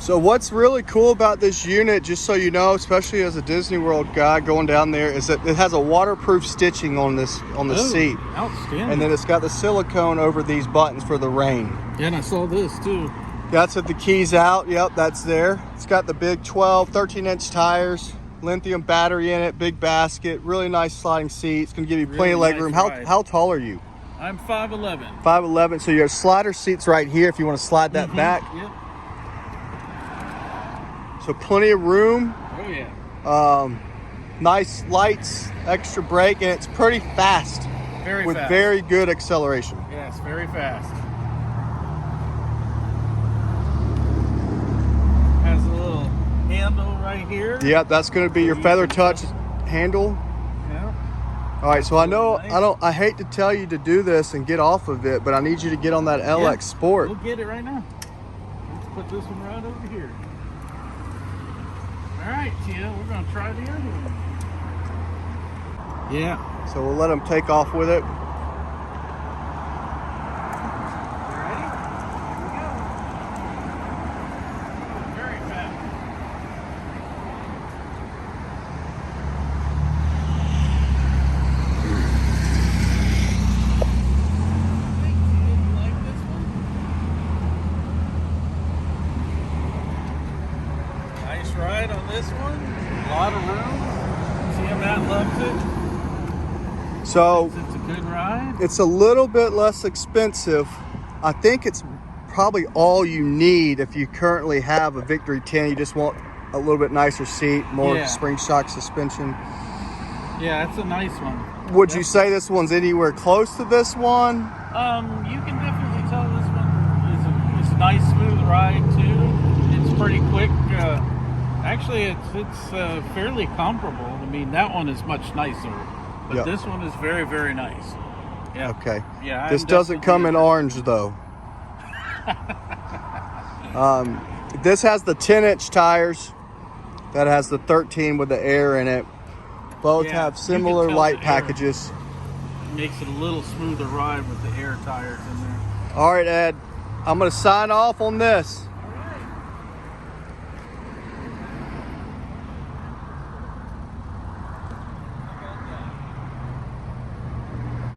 So what's really cool about this unit, just so you know, especially as a Disney World guy going down there, is that it has a waterproof stitching on the seat. Outstanding. And then it's got the silicone over these buttons for the rain. Yeah, and I saw this too. That's with the keys out. Yep, that's there. It's got the big 13-inch tires, lithium battery in it, big basket, really nice sliding seat. It's going to give you plenty of leg room. How tall are you? I'm 5'11". 5'11". So your slider seat's right here if you want to slide that back. Yep. So plenty of room. Oh yeah. Nice lights, extra brake, and it's pretty fast. Very with fast. Very good acceleration. Yes, very fast. Has a little handle right here. Yep, that's going to be your feather touch handle. Yeah. All right, so I hate to tell you to do this and get off of it, but I need you to get on that LX Sport. We'll get it right now. Let's put this one right over here. All right, Tia, we're going to try the other one. Yeah. So we'll let them take off with it. You ready? Here we go. Very fast. You like this one? Nice ride on this one. A lot of room. See how Matt loves it. So It's a good ride. it's a little bit less expensive. I think it's probably all you need if you currently have a Victory 10. You just want a little bit nicer seat, more spring shock suspension. Yeah, it's a nice one. Would you say this one's anywhere close to this one? You can definitely tell this one is a nice smooth ride too. It's pretty quick. Actually, it's fairly comparable. I mean, that one is much nicer. But this one is very, very nice. Yeah. Okay. Yeah. This doesn't come in orange though. This has the 10-inch tires. That has the 13 with the air in it. Both have similar light packages. It makes it a little smoother ride with the air tires in there. All right, Ed. I'm going to sign off on this.